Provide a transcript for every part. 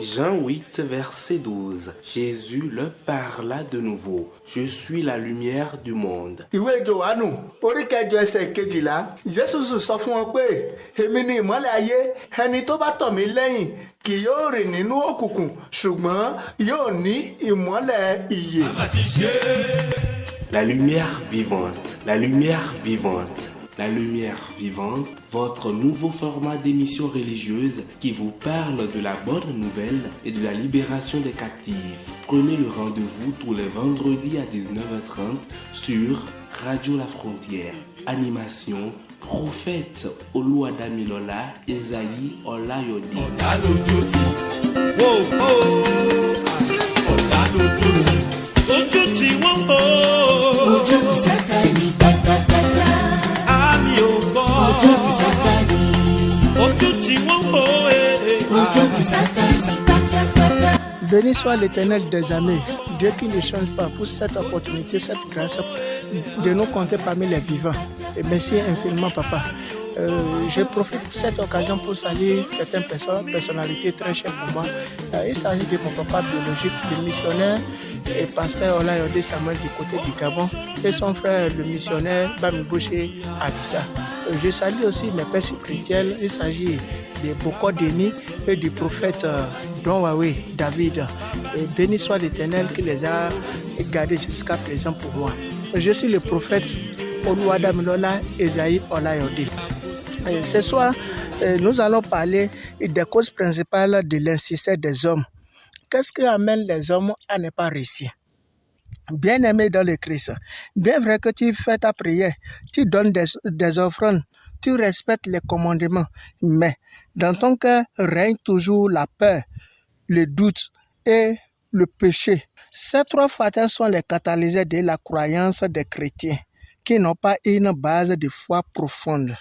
Jean 8, verset 12. Jésus leur parla de nouveau. Je suis la lumière du monde. Ìwé Jòhánù orí kẹjọ ẹsẹ̀ kejìlá Jésù sọ fún wọn pé èmi ni ìmọ́lẹ̀ ayé, ẹni tó bá tọ̀ mí lẹ́yìn kì yóò rìn nínú òkùnkùn ṣùgbọ́n yóò ní ìmọ́lẹ̀ ìyè. La lumière vivante, la lumière vivante. La lumière vivante, votre nouveau format d'émission religieuse qui vous parle de la bonne nouvelle et de la libération des captifs. Prenez le rendez-vous tous les vendredis à 19h30 sur Radio La Frontière. Animation, prophète Oluwadamilola Esayi Olayode. Béni soit l'Éternel des armées, Dieu qui ne change pas pour cette opportunité, cette grâce de nous compter parmi les vivants. Et merci infiniment, Papa. Je profite de cette occasion pour saluer certaines personnalités très chères pour moi. Il s'agit de mon papa biologique, le missionnaire et pasteur Olayode Samuel du côté du Gabon, et son frère, le missionnaire Bami Boucher Adissa. Je salue aussi mes pères spirituels. Il s'agit de Boko Denis et du prophète Don Wawe David. Et béni soit l'Éternel qui les a gardés jusqu'à présent pour moi. Je suis le prophète Oluwadamilola Esayi Olayode. Ce soir, nous allons parler des causes principales de l'insuccès des hommes. Qu'est-ce qui amène les hommes à ne pas réussir? Bien-aimé dans le Christ, bien vrai que tu fais ta prière, tu donnes des offrandes, tu respectes les commandements, mais dans ton cœur règne toujours la peur, le doute et le péché. Ces trois facteurs sont les catalyseurs de la croyance des chrétiens qui n'ont pas une base de foi profonde.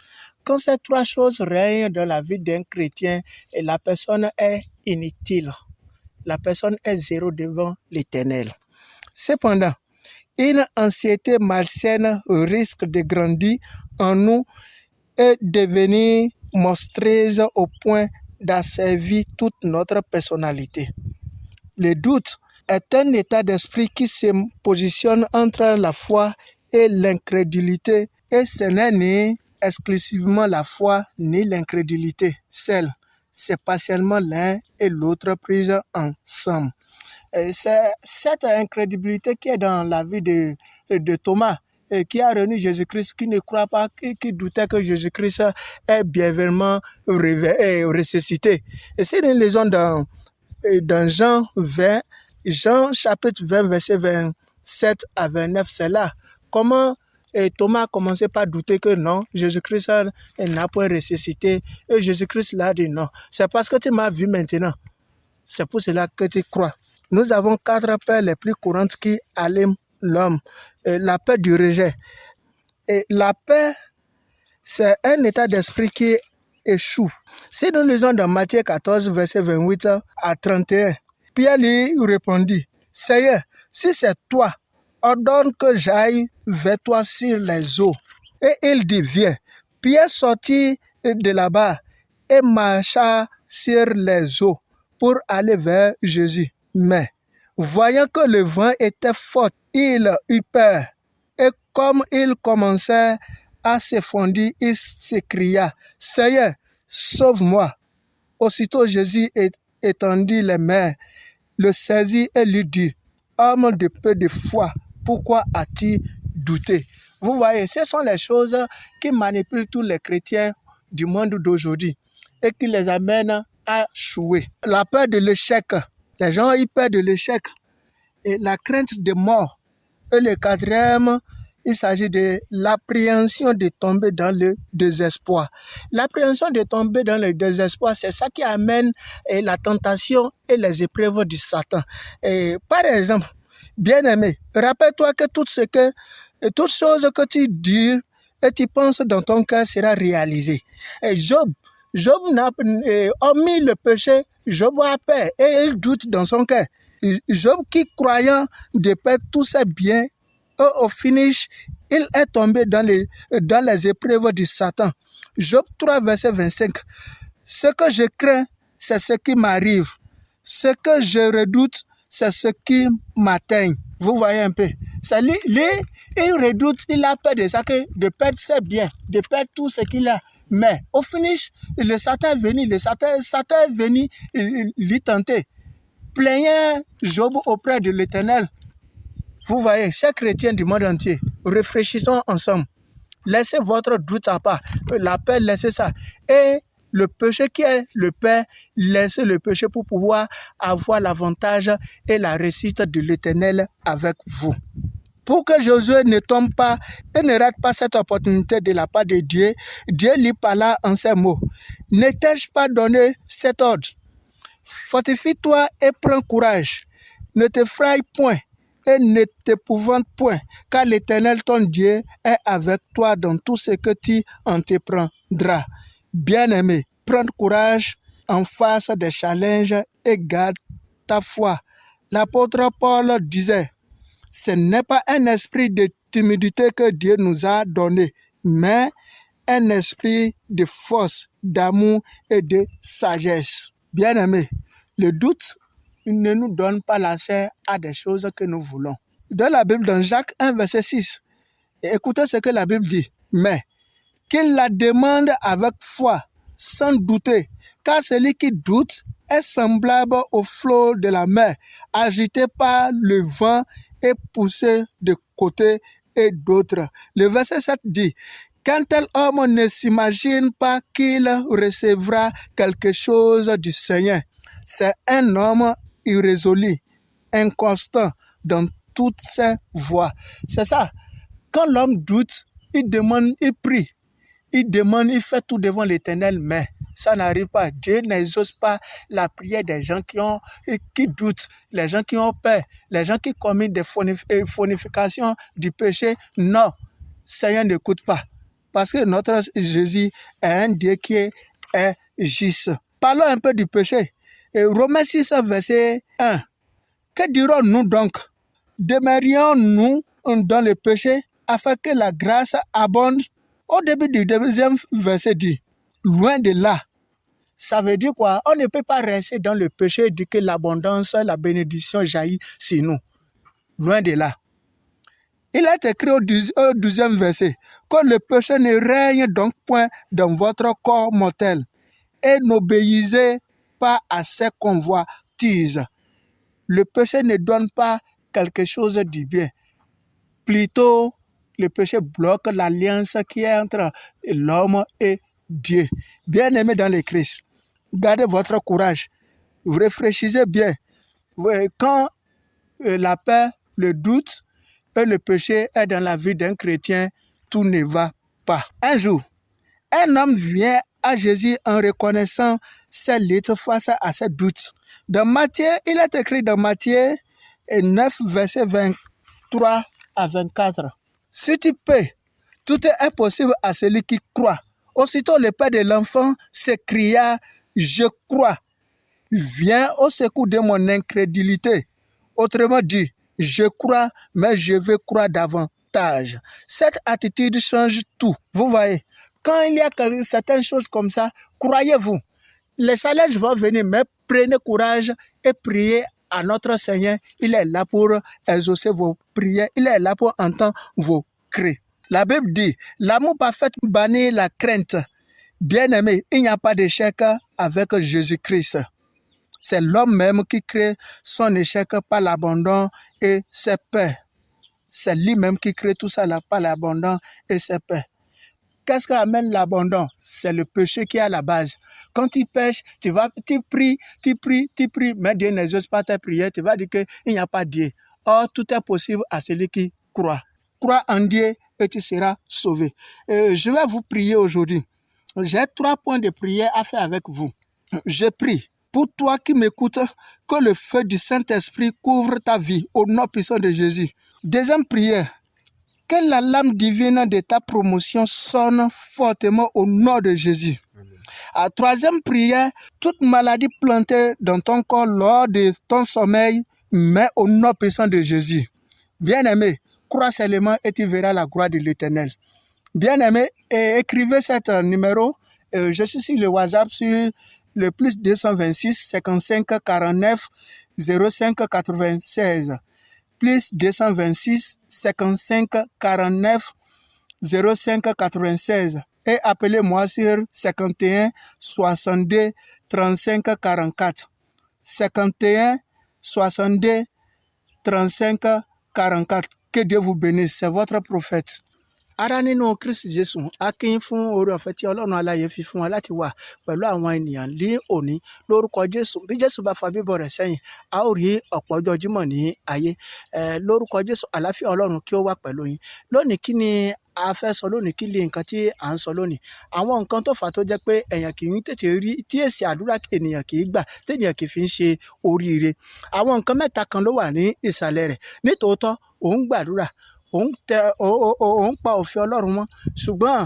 Quand ces trois choses règnent dans la vie d'un chrétien, la personne est inutile. La personne est zéro devant l'Éternel. Cependant, une anxiété malsaine risque de grandir en nous et devenir monstrueuse au point d'asservir toute notre personnalité. Le doute est un état d'esprit qui se positionne entre la foi et l'incrédulité, et ce n'est ni exclusivement la foi ni l'incrédulité seule. C'est partiellement l'un et l'autre prise ensemble. Et c'est cette incrédulité qui est dans la vie de Thomas, qui a renié Jésus-Christ, qui ne croit pas, qui doutait que Jésus-Christ est bien vraiment ressuscité. Et si nous lisons dans Jean 20, Jean chapitre 20, verset 27 à 29, c'est là comment Thomas a commencé par douter que non, Jésus-Christ n'a pas ressuscité. Et Jésus-Christ l'a dit non. C'est parce que tu m'as vu maintenant. C'est pour cela que tu crois. Nous avons 4 peurs les plus courantes qui aliment l'homme. La peur du rejet. Et la peur, c'est un état d'esprit qui échoue. Si nous lisons dans Matthieu 14, verset 28 à 31, Pierre lui répondit, Seigneur, si c'est toi, ordonne que j'aille vers toi sur les eaux. Et il dit, viens. Pierre sortit de là-bas et marcha sur les eaux pour aller vers Jésus. Mais, voyant que le vent était fort, il eut peur. Et comme il commençait à s'effondrer, il s'écria, Seigneur, sauve-moi. Aussitôt Jésus étendit les mains, le saisit et lui dit, homme de peu de foi, pourquoi as-tu douté? Vous voyez, ce sont les choses qui manipulent tous les chrétiens du monde d'aujourd'hui et qui les amènent à échouer. La peur de l'échec. Les gens ont eu peur de l'échec et la crainte de mort. Et le quatrième, il s'agit de l'appréhension de tomber dans le désespoir. L'appréhension de tomber dans le désespoir, c'est ça qui amène la tentation et les épreuves du Satan. Et, par exemple, bien-aimé, rappelle-toi que toute chose que tu dis et tu penses dans ton cœur sera réalisée. Et Job n'a omis le péché, Job a peur et il doute dans son cœur. Job qui croyant de perdre tous ses biens, au finish, il est tombé dans les épreuves du Satan. Job 3, verset 25. Ce que je crains, c'est ce qui m'arrive. Ce que je redoute, c'est ce qui m'atteint. Vous voyez un peu. C'est lui, il redoute, il a peur de ça, de perdre ses biens, de perdre tout ce qu'il a. Mais au finish, le Satan est venu, lui tenter. Plaignez Job auprès de l'Éternel. Vous voyez, chers chrétiens du monde entier, réfléchissons ensemble. Laissez votre doute à part. La paix, laissez ça. Et le péché qui est le Père, laissez le péché pour pouvoir avoir l'avantage et la réussite de l'Éternel avec vous. Pour que Josué ne tombe pas et ne rate pas cette opportunité de la part de Dieu, Dieu lui parla en ces mots. Ne t'ai-je pas donné cet ordre? Fortifie-toi et prends courage. Ne t'effraie point et ne t'épouvante point, car l'Éternel ton Dieu est avec toi dans tout ce que tu entreprendras. Bien-aimé, prends courage en face des challenges et garde ta foi. L'apôtre Paul disait, ce n'est pas un esprit de timidité que Dieu nous a donné, mais un esprit de force, d'amour et de sagesse. Bien-aimé, le doute ne nous donne pas l'accès à des choses que nous voulons. Dans la Bible, dans Jacques 1, verset 6, écoutez ce que la Bible dit. Mais qu'il la demande avec foi, sans douter, car celui qui doute est semblable au flot de la mer, agité par le vent et poussé de côté et d'autre. Le verset 7 dit, qu'un tel homme ne s'imagine pas qu'il recevra quelque chose du Seigneur. C'est un homme irrésolu, inconstant dans toutes ses voies. C'est ça. Quand l'homme doute, il demande, il prie. Il demande, il fait tout devant l'Éternel, mais ça n'arrive pas. Dieu n'exauce pas la prière des gens qui doutent, les gens qui ont peur, les gens qui commettent des fornifications du péché. Non, Seigneur n'écoute pas. Parce que notre Jésus est un Dieu qui est juste. Parlons un peu du péché. Et Romains 6, verset 1. Que dirons-nous donc? Demeurions-nous dans le péché afin que la grâce abonde? Au début du deuxième verset dit, loin de là. Ça veut dire quoi? On ne peut pas rester dans le péché et dire que l'abondance, la bénédiction jaillit sur nous. Loin de là. Il est écrit au 12e verset, que le péché ne règne donc point dans votre corps mortel et n'obéissez pas à ses convoitises. Le péché ne donne pas quelque chose du bien. Plutôt, le péché bloque l'alliance qui est entre l'homme et Dieu. Bien-aimés dans le Christ, gardez votre courage. Réfléchissez bien. Quand la peur, le doute et le péché est dans la vie d'un chrétien, tout ne va pas. Un jour, un homme vient à Jésus en reconnaissant ses luttes face à ses doutes. Dans Matthieu, il est écrit dans Matthieu 9, verset 23 à 24. Si tu peux, tout est possible à celui qui croit. Aussitôt le père de l'enfant s'écria, je crois. Viens au secours de mon incrédulité. Autrement dit, je crois, mais je veux croire davantage. Cette attitude change tout. Vous voyez, quand il y a certaines choses comme ça, croyez-vous. Les challenges vont venir, mais prenez courage et priez à notre Seigneur. Il est là pour exaucer vos prières. Il est là pour entendre vos cris. La Bible dit, l'amour parfait bannit la crainte. Bien-aimé, il n'y a pas d'échec avec Jésus-Christ. C'est l'homme même qui crée son échec par l'abandon et ses peurs. C'est lui-même qui crée tout ça là, par l'abandon et ses peurs. Qu'est-ce qui amène l'abandon? C'est le péché qui est à la base. Quand tu pêches, tu pries, mais Dieu n'exauce pas tes prières. Tu vas dire qu'il n'y a pas de Dieu. Or, tout est possible à celui qui croit. Crois en Dieu et tu seras sauvé. Je vais vous prier aujourd'hui. J'ai 3 points de prière à faire avec vous. Je prie pour toi qui m'écoutes, que le feu du Saint-Esprit couvre ta vie au nom puissant de Jésus. Deuxième prière. Que la lame divine de ta promotion sonne fortement au nom de Jésus. À troisième prière, toute maladie plantée dans ton corps lors de ton sommeil, mais au nom puissant de Jésus. Bien-aimé, crois seulement et tu verras la gloire de l'Éternel. Bien-aimé, écrivez cet numéro. Je suis sur le WhatsApp, sur le plus 226 55 49 05 96. Plus 226 55 49 05 96. Et appelez-moi sur 51 62 35 44. 51 62 35 44. Que Dieu vous bénisse. C'est votre prophète. Ará nínú Kristi Jésù, a kí yín fún oore ọ̀fẹ́ tí Ọlọ́run alààyè fi fún wa láti wà pẹ̀lú àwọn ènìyàn ní òní lórúkọ Jésù. Bí Jésù bá fa bíbọ̀ rẹ̀ sẹ́yìn, a ó rí ọ̀pọ̀ ọjọ́ Jímọ̀ ní ayé. Lórúkọ Jésù, àlàáfíà Ọlọ́run kí ó wà pẹ̀lú yín. Lónìí kí ni a fẹ́ sọ lónìí? Kí ni nǹkan tí à ń sọ lónìí? Àwọn nǹkan tó fà á tó jẹ́ pé èèyàn kì í tètè rí, tí èsì àdúrà ènìyàn kì í gbà, téèyàn kì í fi ń ṣe oríire. Àwọn nǹkan mẹ́ta kan ló wà ní ìsàlẹ̀ rẹ̀. Nítòótọ́, òun gbàdúrà, òun pa òfin Ọlọ́run mọ́, ṣùgbọ́n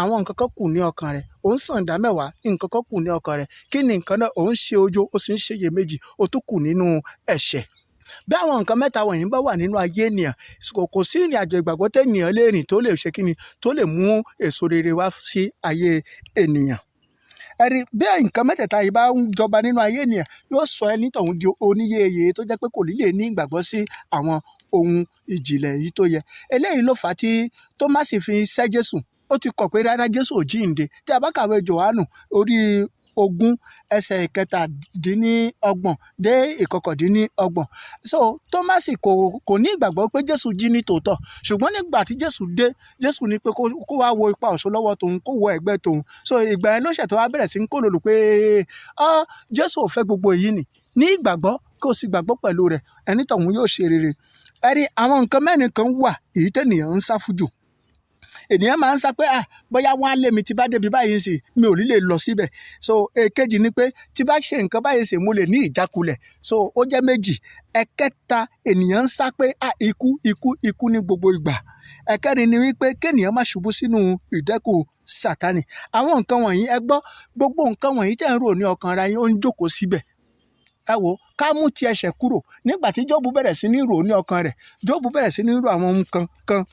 àwọn nǹkan kan kù ní ọkàn rẹ̀. Òun san ìdámẹ́wàá, nǹkan kan kù ní ọkàn rẹ̀. Kí ni nǹkan náà? Òun ṣe ojo, ó sì ń ṣe iyèméjì, ó tún kù nínú ẹ̀ṣẹ̀. Bí àwọn nǹkan mẹ́ta wọ̀nyí bá wà nínú ayé ènìyàn, kò sí ìrìn àjò ìgbàgbọ́ téèyàn lè rìn tó lè ṣe kíni, tó lè mú èso rere wá sí ayé ènìyàn. Ẹ̀rí, bí nǹkan mẹ́tẹ̀ẹ̀ta yìí bá ń jọba nínú ayé ènìyàn, yóò sọ ẹni tọ̀hún di oníyeyè tó jẹ́ pé kò ní lè ní ìgbàgbọ́ sí àwọn ohun ìjìnlẹ̀ yìí tó yẹ. Eléyìí ló fà á tí Tómásì fi sẹ́ Jésù. Ó ti kọ̀ pé rárá, Jésù ò jíǹde. Tí a bá kàwé Jòhánù orí 20 ẹsẹ̀ 17 dé 21. So Tómásì kò ní ìgbàgbọ́ pé Jésù jí ní tòótọ́, ṣùgbọ́n nígbà tí Jésù dé, Jésù ní pé kó wá wo ipa ọ̀ṣọ́ lọ́wọ́ tòun, kó wo ẹ̀gbẹ́ tòun. So ìgbà yẹn ló ṣẹ̀ tó wá bẹ̀rẹ̀ sí ń kó lòlù pé Jésù ò fẹ́ gbogbo èyí nì. Ní ìgbàgbọ́, kó o sì gbàgbọ́ pẹ̀lú rẹ̀, ẹni tọ̀hún yóò ṣe rere. Ẹ̀rí, àwọn nǹkan mẹ́rin kan wà èyí tẹ́nìyàn ń sá fún jù. Ènìyàn máa ń sá pé bóyá wọ́n á lé mi tí bá débi báyìí sì, mi ò ní lè lọ síbẹ̀. So èkejì ni pé tí bá ṣe nǹkan báyìí sì, mo lè ní ìjákulẹ̀. So ó jẹ́ méjì. Ẹ̀kẹta, ènìyàn ń sá pé ikú ní gbogbo ìgbà. Ẹ̀kẹrin ni wípé kéènìyàn má ṣubú sínú ìdẹ́kùn Sátánì. Àwọn nǹkan wọ̀nyí, ẹ gbọ́, gbogbo nǹkan wọ̀nyí tẹ́ ń rò ní ọkàn ara yín, ó ń jókòó síbẹ̀. Ẹ wò, ká mú ti ẹ̀ṣẹ̀ kúrò. Nígbà tí Jóòbù bẹ̀rẹ̀ sí ní rò ní ọkàn rẹ̀, Jóòbù bẹ̀rẹ̀ sí ní rò àwọn ohun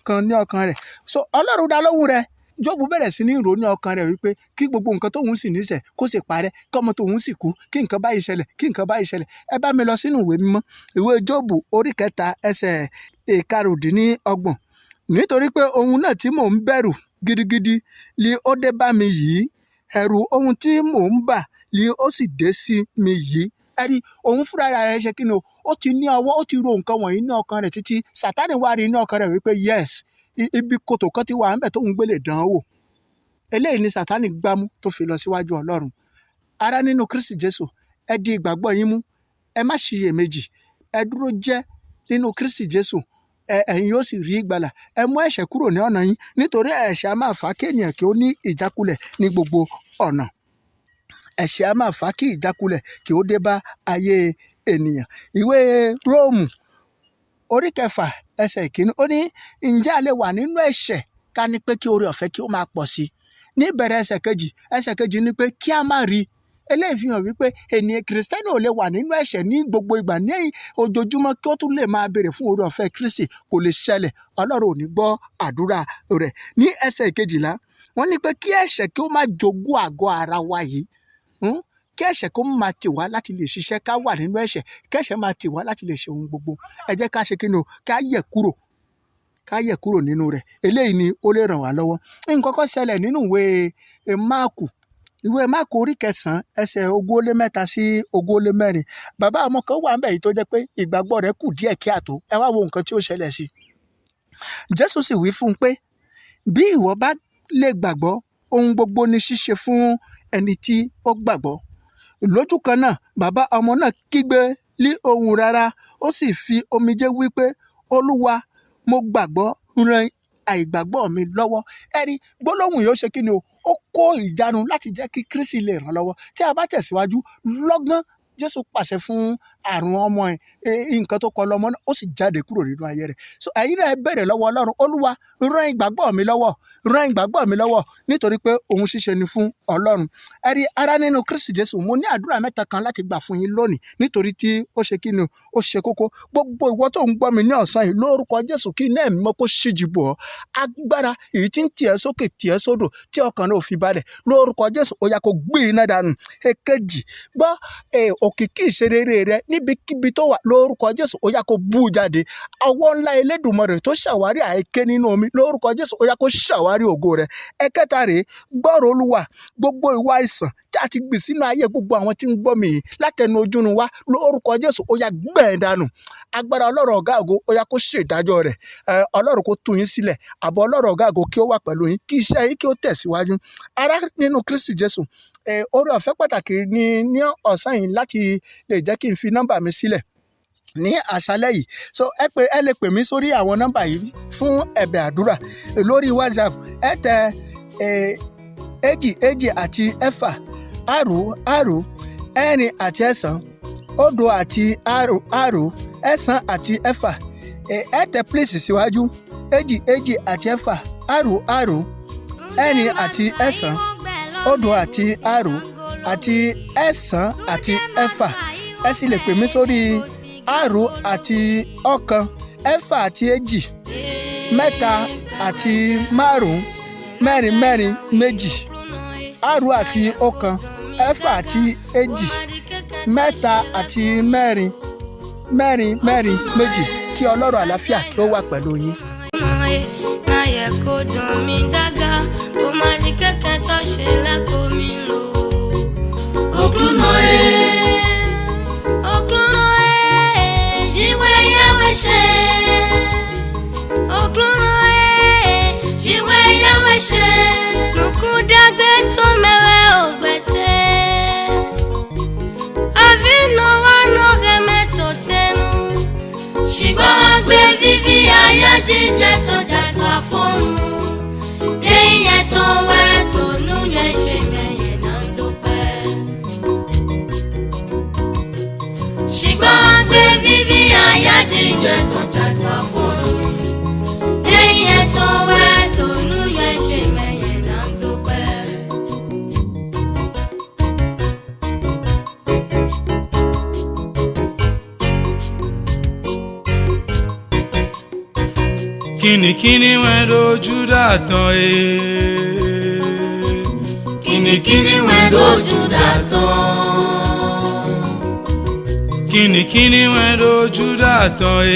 kan ní ọkàn rẹ̀. So Ọlọ́run dá lóhùn rẹ̀. Jóòbù bẹ̀rẹ̀ sí ní rò ní ọkàn rẹ̀ wípé kí gbogbo nǹkan tóun sì níṣẹ̀ kó sì parẹ́, kọ́mọ tóun sì kú, kí nǹkan báyìí ṣẹlẹ̀, kí nǹkan báyìí ṣẹlẹ̀. Ẹ bá mi lọ sínú ìwé mímọ́, ìwé Jóòbù orí 3 ẹsẹ̀ 25. Nítorí pé ohun náà tí mò ń bẹ̀rù gidigidi ni ó dé bá mi yìí, ẹ̀rù ohun tí mò ń bà ni ó sì dé sí mi yìí. Ẹ̀rí, òun fúnra rẹ̀ ṣe kí ni o? Ó ti ní ọwọ́, ó ti ro nǹkan wọ̀nyí ní ọkàn rẹ̀ títí Sátánì wá rí ní ọkàn rẹ̀ wípé yes, ibi kòtò kan ti wà ńbẹ̀ tóun gbé lè dán wò. Eléyìí ni Sátánì gbámú tó fi lọ síwájú Ọlọ́run. Ará nínú Kristi Jésù, ẹ di ìgbàgbọ́ yín mú. Ẹ má ṣiyèméjì. Ẹ dúró jẹ́ nínú Kristi Jésù. Ẹ̀yin yóò sì rí ìgbàlà. Ẹ mú ẹ̀ṣẹ̀ kúrò ní ọ̀nà yín, nítorí ẹ̀ṣẹ̀ á máa fà kí ènìyàn kí ó ní ìjákulẹ̀ ní gbogbo ọ̀nà. Ẹ̀ṣẹ̀ á máa fà kí ìjákulẹ̀ kí ó dé bá ayé ènìyàn. Ìwé Róòmù orí 6 ẹsẹ̀ 1 ó ní, ǹjẹ́ a lè wà nínú ẹ̀ṣẹ̀ ká ní pé kí oore ọ̀fẹ́ kí ó máa pọ̀ sí? Ní ìbẹ̀rẹ̀ ẹsẹ̀ kejì ni pé kí a má rí. Eléyìí fi hàn wípé ènìyàn Kìrìsìtẹ́nì ò lè wà nínú ẹ̀ṣẹ̀ ní gbogbo ìgbà ní ojoojúmọ́ kí ó tún lè máa béèrè fún oore ọ̀fẹ́ Kristi. Kò lè ṣẹlẹ̀. Ọlọ́run ò ní gbọ́ àdúrà rẹ̀. Ní ẹsẹ̀ 12, wọ́n ní pé kí ẹ̀ṣẹ̀ kí ó má jogún àgọ́ ara wa yìí. Kí ẹ̀ṣẹ̀ kó máa tì wá láti lè ṣiṣẹ́, ká wà nínú ẹ̀ṣẹ̀, kí ẹ̀ṣẹ̀ máa tì wá láti lè ṣe ohun gbogbo. Ẹ jẹ́ ká ṣe kí ni o? Ká yẹ̀ kúrò nínú rẹ̀. Eléyìí ni ó lè ràn wá lọ́wọ́. Nǹkan kan ṣẹlẹ̀ nínú ìwé Máàkù orí 9 ẹsẹ̀ 23 sí 24. Bàbá ọmọ kan wà ńbẹ̀ yìí tó jẹ́ pé ìgbàgbọ́ rẹ̀ kù díẹ̀ kí àtó. Ẹ wá wo nǹkan tí ó ṣẹlẹ̀ sí. Jésù sì wí fún un pé, bí ìwọ bá lè gbàgbọ́, ohun gbogbo ni ṣíṣe fún ẹni tí ó gbàgbọ́. Lójú kan náà, bàbá ọmọ náà kígbe ní ohùn rara, ó sì fi omijé wí pé, Olúwa, mo gbàgbọ́, ran àìgbàgbọ́ mi lọ́wọ́. Ẹ̀rí, gbólóhùn yóò ṣe kí ni o? Ó kó ìjánu láti jẹ́ kí Kristi lè ràn lọ́wọ́. Tí a bá tẹ̀síwájú, lọ́gán Jésù pàṣẹ fún àrùn ọmọ ẹ̀ nǹkan tó kọ lọ́mọ náà ó sì jáde kúrò nínú ayé rẹ̀. So ẹ̀yin náà ẹ bẹ̀rẹ̀ lọ́wọ́ Ọlọ́run, Olúwa ràn ìgbàgbọ́ mi lọ́wọ́, ràn ìgbàgbọ́ mi lọ́wọ́, nítorí pé ohun ṣíṣe ni fún Ọlọ́run. Ẹ rí ará nínú Kristi Jésù, mo ní àdúrà mẹ́ta kan láti gbà fún yín lónìí, nítorí tí ó ṣe kí ni ó ṣe kókó. Gbogbo ìwọ tó ń gbọ́ mi ní ọ̀sán yìí, lórúkọ Jésù kí iná ẹ̀mí mọ́ kó ṣíji bò ọ́. Agbára èyí tí ń tì ẹ́ sókè tì ẹ́ sódò tí ọkàn náà ò fi balẹ̀, lórúkọ Jésù ó yá kó gbé iná dànù. Èkejì, gbọ́ òkìkí ìṣerere rẹ níbikíbi tó wà, lórúkọ Jésù ó yá kó bú jáde. Ọwọ́ ńlá Elédùmarè tó ṣàwárí àìké nínú omi, lórúkọ Jésù ó yá kó ṣàwárí ògo rẹ̀. Ẹ̀kẹta rèé, gbọ́rọ̀ Olúwa, gbogbo ìwà àìsàn tí a ti gbìn sínú ayé gbogbo àwọn tí ń gbọ́ mi yìí látẹnu ojúnu wá, lórúkọ Jésù ó yá gbẹ̀ dànù. Agbára Ọlọ́run ọ̀gá ògo ó yá kó ṣe ìdájọ́ rẹ̀. Ọlọ́run kó tú yín sílẹ̀, àbọ̀ Ọlọ́run ọ̀gá ògo kí ó wà pẹ̀lú yín, kí iṣẹ́ yín kí ó tẹ̀síwájú. Ará nínú Kristi Jésù, oore ọ̀fẹ́ pàtàkì ní ọ̀sán yìí láti lè jẹ́ kí n fi nọ́mbà mi sílẹ̀ ní àṣálẹ́ yìí. So ẹ lè pè mí sórí àwọn nọ́mbà yìí fún ẹ̀bẹ̀ àdúrà lórí WhatsApp. Ẹ tẹ 2 àti 6 àrún àrún 4 àti 9 òdo àti àrún àrún 9 àti 6. Ẹ tẹ please síwájú 2 àti 6 àrún àrún 4 àti 9 òdo àti àrún àti 9 àti 6. Ẹ sì lè pè mí sórí 2 àti 1 6 àti 2 3 àti 5 4 2 2 àti 1 6 àti 2 3 àti 4 4 2. Kí Ọlọ́run àlàáfíà kí ó wà pẹ̀lú yín. Náyẹ kó dán mi dága, kó má di kẹ̀kẹ́ tó ṣe lẹ́kọ̀ọ́ mi lò. Okluna jíwé yáwé ṣe. Okluna jíwé yáwé ṣe. Nukú dágbé tó mẹ́wẹ́ ògbẹ́tẹ́. Àbí náwó nọ́gẹ́ mẹ́tò tẹnu. Ṣùgbọ́n gbé bíbí ayé jíjẹ tó jàtà fóònù. Déyìn tó wẹ́ tó núyọ ṣe mẹ́yìn náà tó pẹ́. Ṣùgbọ́n gbé bíbí ayé jíjẹ tó jàtà fóònù. Déyìn tó wẹ́ tó núyọ ṣe mẹ́yìn náà tó pẹ́. Kìnìkìnì wẹ́n dojú dàtàn Kìnìkìnì wẹ́n dojú dàtàn. Kìnìkìnì wẹ́n dojú dàtàn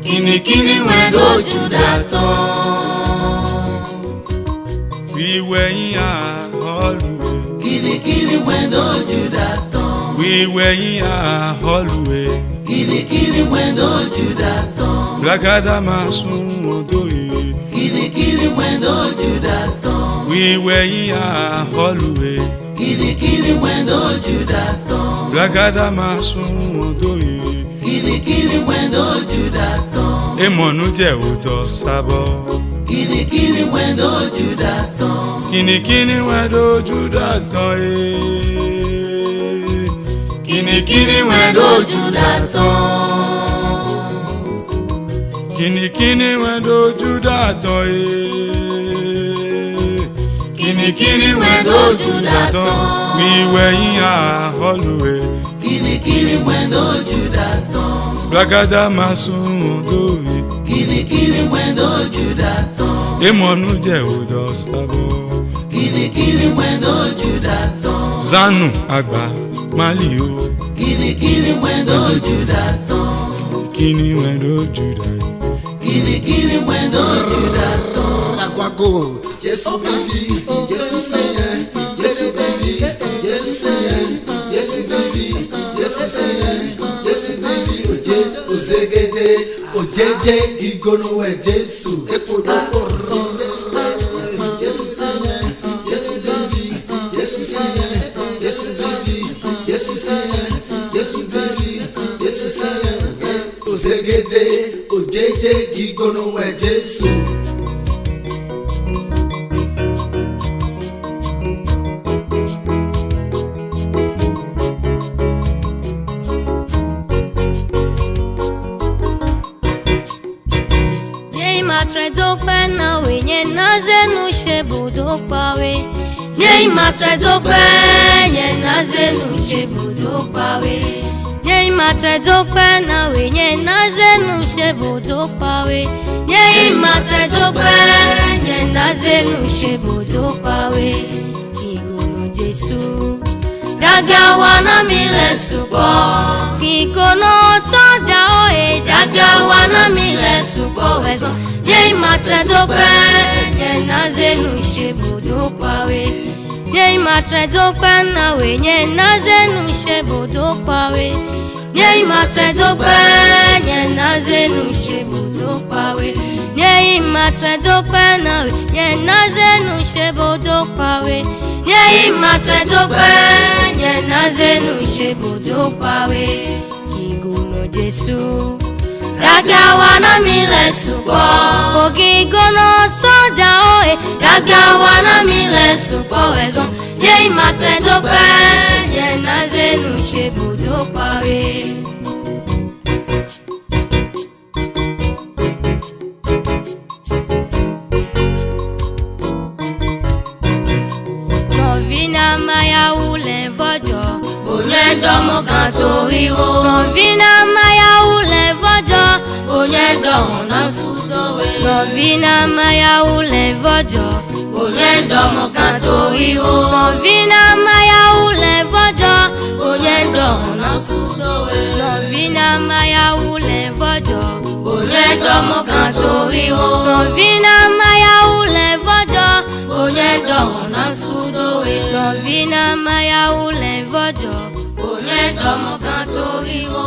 Kìnìkìnì wẹ́n dojú dàtàn. wíwẹ̀yìn àhọ́lùwẹ̀. Kìnìkìnì wẹ́n dojú dàtàn. wíwẹ̀yìn àhọ́lùwẹ̀. Kìnìkìnì wẹ́n dojú dàtàn. Gbàgádà máa sún odò yìí. Kìnìkìnì wẹ́n dojú dàtàn. wíwẹ̀yìn àhọ́lùwẹ̀. Kìnìkìnì wẹ́n dojú dàtàn. Gbàgádà máa sún odò yìí. Kìnìkìnì wẹ́n dojú dàtàn. Èmọ̀nù jẹ́ òdò sábọ̀. Kìnìkìnì wẹ́n dojú dàtàn. Kìnìkìnì wẹ́n dojú dàtàn Kìnìkìnì wẹ́n dojú dàtàn. Kìnìkìnì wẹ́n dojú dàtàn Kìnìkìnì wẹ́n dojú dàtàn. wíwẹ̀yìn àhọ́lùwẹ̀. Kìnìkìnì wẹ́n dojú dàtàn. Gbàgádà máa sún odò yìí. Kìnìkìnì wẹ́n dojú dàtàn. Èmọ̀nù jẹ́ òdò sábọ̀. Kìnìkìnì wẹ́n dojú dàtàn. Zanu àgbà Mali o. Kìnìkìnì wẹ́n dojú dàtàn. Kìnì wẹ́n dojú dàtàn. Kìnìkìnì wẹ́n dojú dàtàn. Agwago, Jésù bíbí, Jésù sẹ́yìn, Jésù bíbí, Jésù sẹ́yìn, Jésù bíbí, Jésù sẹ́yìn, Jésù bíbí, òjé, òzégédé, òjéjé, ìgbónúwẹ̀ Jésù, èkódókò rọ̀, Jésù sẹ́yìn, Jésù bíbí, Jésù sẹ́yìn, Jésù bíbí, Jésù sẹ́yìn, Jésù bíbí, Jésù sẹ́yìn, òzégédé, òjéjé, ìgbónúwẹ̀ Jésù. na wenye nazenu shebudo pawe. Nye matre dokwe nye nazenu shebudo pawe. Nye matre dokwe na wenye nazenu shebudo pawe. Nye matre dokwe nye nazenu shebudo pawe. Kigono Jesu daga wana mile supo. Kigono tonda oe daga wana mile supo wezo. Nye matre dokwe nye nazenu shebudo pawe. Nye matre dokwe na wenye nazenu shebudo pawe. Nye matre dokwe nye nazenu shebudo pawe. Nye matre dokwe na wenye nazenu shebudo pawe. Nye matre dokwe nye nazenu shebudo pawe. Kigono Jesu daga wana mile supo. Kigono soda oe daga wana mile supo wezo. Nye matre dokwe nye nazenu shebudo pawe. Novina maya ule vojo onye domo kantoriro. Novina maya ule vojo onye domo na sudowe. Novina maya ule vojo onye domo kantoriro. Novina maya ule vojo onye domo na sudowe. Novina maya ule vojo onye domo kantoriro. Novina maya ule vojo onye domo na sudowe. Novina maya ule vojo onye domo kantoriro.